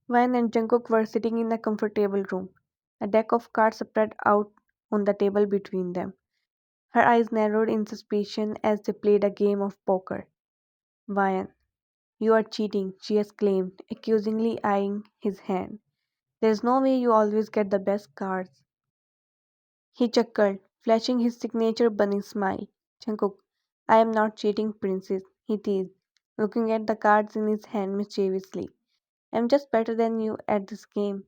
Wayne and Jungkook were sitting in a comfortable room, a deck of cards spread out on the table between them. Her eyes narrowed in suspicion as they played a game of poker. Wayne, you are cheating, she exclaimed, accusingly eyeing his hand. There's no way you always get the best cards. He chuckled, flashing his signature bunny smile. Jungkook, I am not cheating, princess, he teased, looking at the cards in his hand mischievously. I'm just better than you at this game.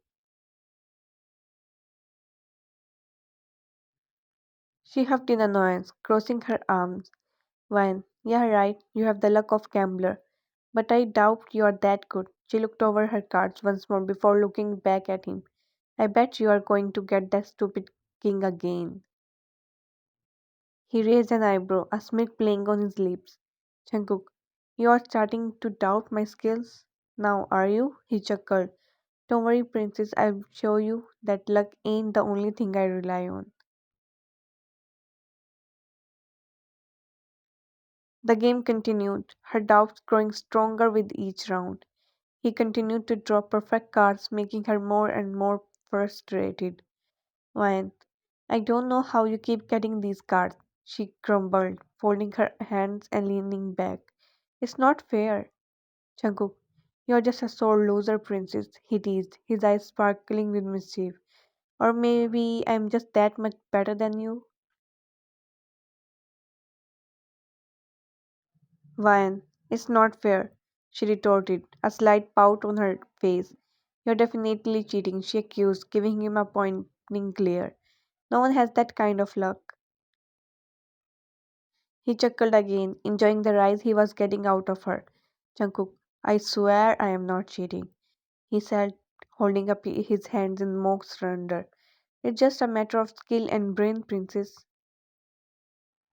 She huffed in annoyance, crossing her arms. Wine, yeah, right, you have the luck of gambler. But I doubt you're that good. She looked over her cards once more before looking back at him. I bet you are going to get that stupid king again. He raised an eyebrow, a smile playing on his lips. Jungkook, you are starting to doubt my skills? Now, are you? He chuckled. Don't worry, princess, I'll show you that luck ain't the only thing I rely on. The game continued, her doubts growing stronger with each round. He continued to draw perfect cards, making her more and more frustrated. Why, I don't know how you keep getting these cards, she grumbled, folding her hands and leaning back. It's not fair. Jungkook, you're just a sore loser, princess, he teased, his eyes sparkling with mischief. Or maybe I'm just that much better than you? Vian, it's not fair, she retorted, a slight pout on her face. You're definitely cheating, she accused, giving him a pointing glare. No one has that kind of luck. He chuckled again, enjoying the rise he was getting out of her. Jungkook, I swear I am not cheating, he said, holding up his hands in mock surrender. It's just a matter of skill and brain, princess.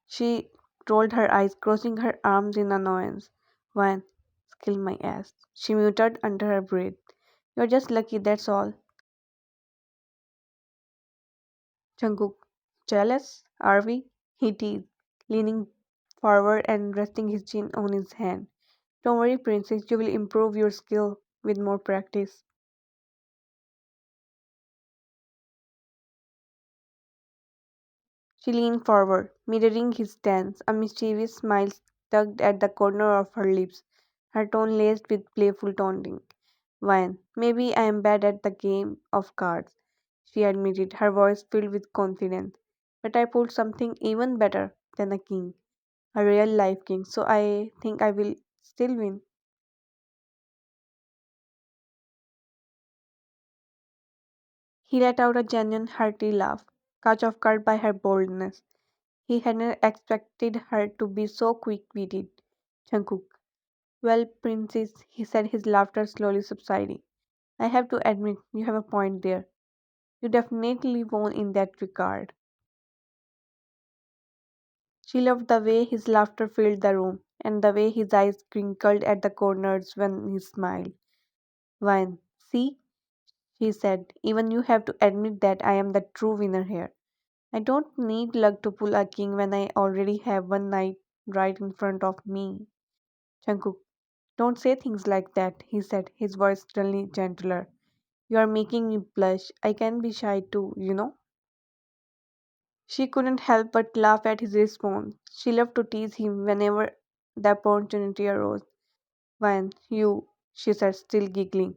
She rolled her eyes, crossing her arms in annoyance. One, skill my ass. She muttered under her breath. You're just lucky, that's all. Jungkook, jealous? Are we? He teased, leaning forward and resting his chin on his hand. Don't worry, princess, you will improve your skill with more practice. She leaned forward, mirroring his stance, a mischievous smile tugged at the corner of her lips, her tone laced with playful taunting. One, maybe I am bad at the game of cards, she admitted, her voice filled with confidence. But I pulled something even better than a king, a real life king, so I think I will still win. He let out a genuine hearty laugh, caught off guard by her boldness. He hadn't expected her to be so quick-witted. Jungkook, well, princess, he said, his laughter slowly subsiding. I have to admit, you have a point there. You definitely won in that regard. She loved the way his laughter filled the room, and the way his eyes crinkled at the corners when he smiled. Wine, see, she said, even you have to admit that I am the true winner here. I don't need luck to pull a king when I already have one knight right in front of me. Jungkook, don't say things like that, he said, his voice suddenly gentler. You are making me blush. I can be shy too, you know. She couldn't help but laugh at his response. She loved to tease him whenever the opportunity arose. When you, she said, still giggling.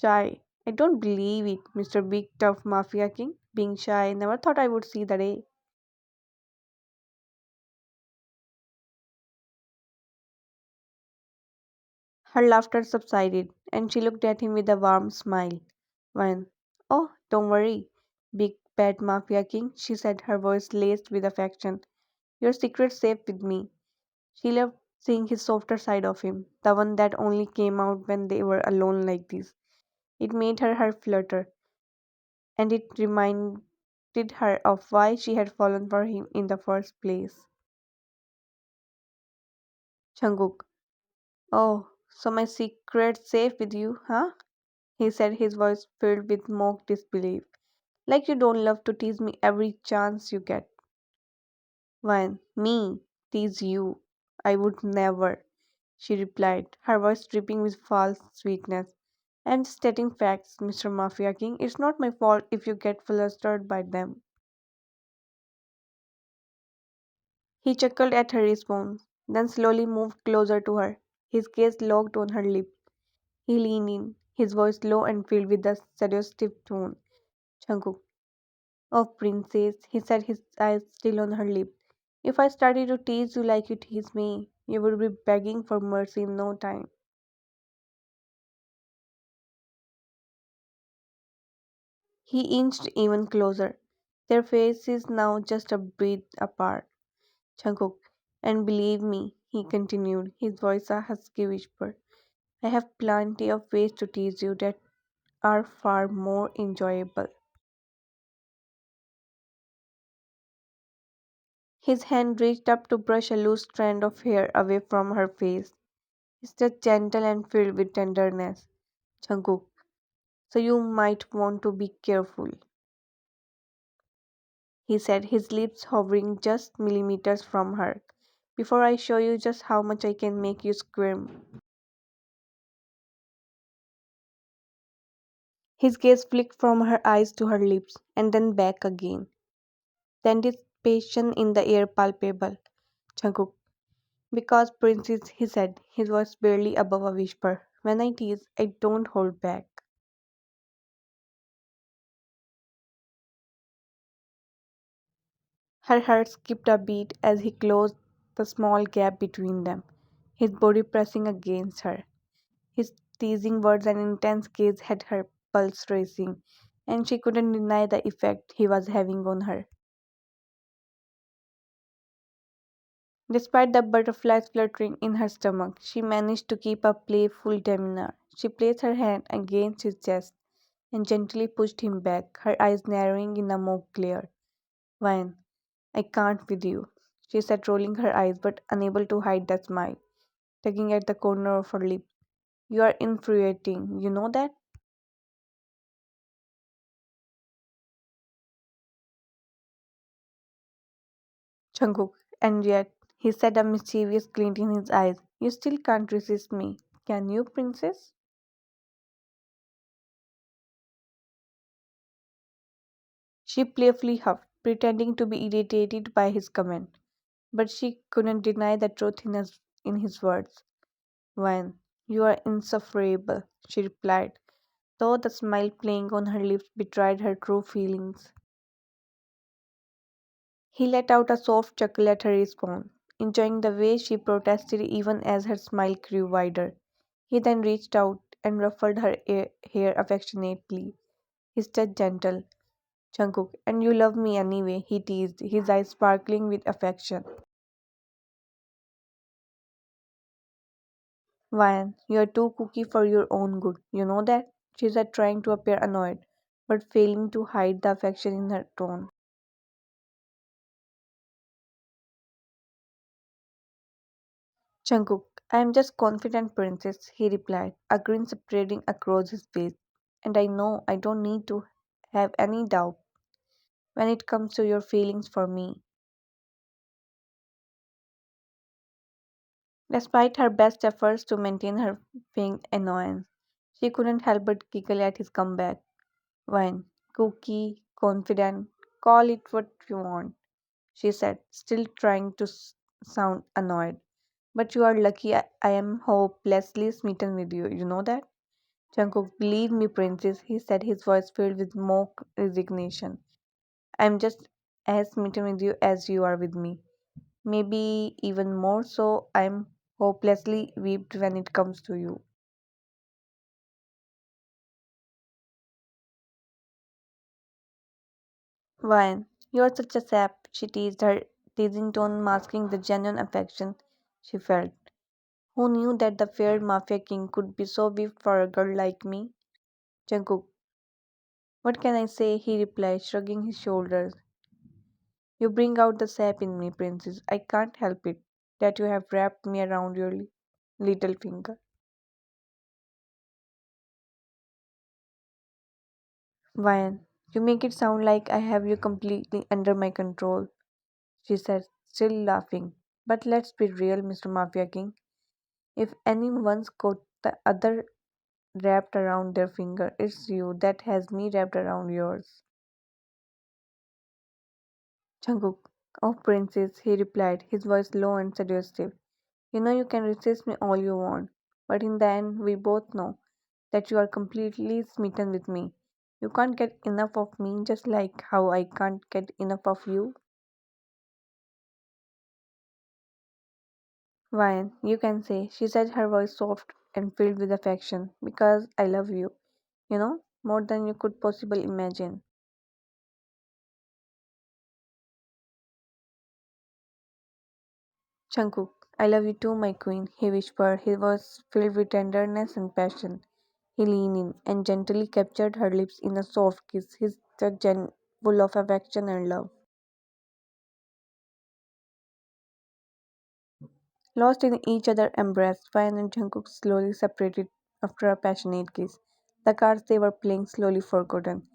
Shy. I don't believe it, Mr. Big Tough Mafia King. Being shy, never thought I would see the day. Her laughter subsided, and she looked at him with a warm smile. When, oh, don't worry, Big Bad Mafia King, she said, her voice laced with affection. Your secret's safe with me. She loved seeing his softer side of him, the one that only came out when they were alone like this. It made her heart flutter, and it reminded her of why she had fallen for him in the first place. Changuk, oh, so my secret's safe with you, huh? He said, his voice filled with mock disbelief. Like you don't love to tease me every chance you get. When me tease you, I would never, she replied, her voice dripping with false sweetness. I'm just stating facts, Mr. Mafia King. It's not my fault if you get flustered by them. He chuckled at her response, then slowly moved closer to her. His gaze locked on her lip. He leaned in, his voice low and filled with a seductive tone. Jungkook, oh princess, he said, his eyes still on her lip. If I started to tease you like you tease me, you would be begging for mercy in no time. He inched even closer. Their faces now just a bit apart. Jungkook, and believe me, he continued, his voice a husky whisper. I have plenty of ways to tease you that are far more enjoyable. His hand reached up to brush a loose strand of hair away from her face. It's just gentle and filled with tenderness. Jungkook, so you might want to be careful, he said, his lips hovering just millimeters from her. Before I show you just how much I can make you scream. His gaze flicked from her eyes to her lips and then back again. The anticipation in the air palpable. Jungkook, because princess, he said, his voice barely above a whisper. When I tease, I don't hold back. Her heart skipped a beat as he closed the small gap between them, his body pressing against her. His teasing words and intense gaze had her pulse racing, and she couldn't deny the effect he was having on her. Despite the butterflies fluttering in her stomach, she managed to keep a playful demeanor. She placed her hand against his chest and gently pushed him back, her eyes narrowing in a mock glare. Wine, I can't with you, she said, rolling her eyes but unable to hide the smile, tugging at the corner of her lip. You are infuriating, you know that? Jungkook, and yet, he said, a mischievous glint in his eyes. You still can't resist me, can you, princess? She playfully huffed, pretending to be irritated by his comment, but she couldn't deny the truth in his words. When you are insufferable, she replied, though the smile playing on her lips betrayed her true feelings. He let out a soft chuckle at her response, enjoying the way she protested even as her smile grew wider. He then reached out and ruffled her hair affectionately, his touch gentle. Jungkook, and you love me anyway, he teased, his eyes sparkling with affection. Ryan, you're too cookie for your own good, you know that? She said, trying to appear annoyed, but failing to hide the affection in her tone. Jungkook, I am just confident princess, he replied, a grin spreading across his face. And I know I don't need to have any doubt when it comes to your feelings for me. Despite her best efforts to maintain her feigned annoyance, she couldn't help but giggle at his comeback. Wine, cookie, confident, call it what you want, she said, still trying to sound annoyed. But you are lucky I am hopelessly smitten with you, you know that? Jungkook, believe me, princess, he said, his voice filled with mock resignation. I'm just as smitten with you as you are with me. Maybe even more so, I'm hopelessly weeped when it comes to you. Why, you're such a sap, she teased her, teasing tone masking the genuine affection she felt. Who knew that the fair Mafia King could be so weak for a girl like me? Jungkook, what can I say? He replied, shrugging his shoulders. You bring out the sap in me, princess. I can't help it that you have wrapped me around your little finger. Vian, you make it sound like I have you completely under my control, she said, still laughing. But let's be real, Mr. Mafia King. If anyone's got the other wrapped around their finger. It's you that has me wrapped around yours. Jungkook, oh princess, he replied, his voice low and suggestive. You know you can resist me all you want, but in the end we both know that you are completely smitten with me. You can't get enough of me just like how I can't get enough of you. Ryan, you can say, she said, her voice soft and filled with affection, because I love you, more than you could possibly imagine. Jungkook, I love you too, my queen, he whispered, his voice filled with tenderness and passion. He leaned in and gently captured her lips in a soft kiss, his touch full of affection and love. Lost in each other's embrace, Ryan and Jungkook slowly separated after a passionate kiss. The cards they were playing slowly forgotten.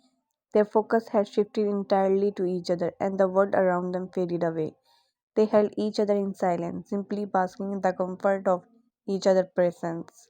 Their focus had shifted entirely to each other, and the world around them faded away. They held each other in silence, simply basking in the comfort of each other's presence.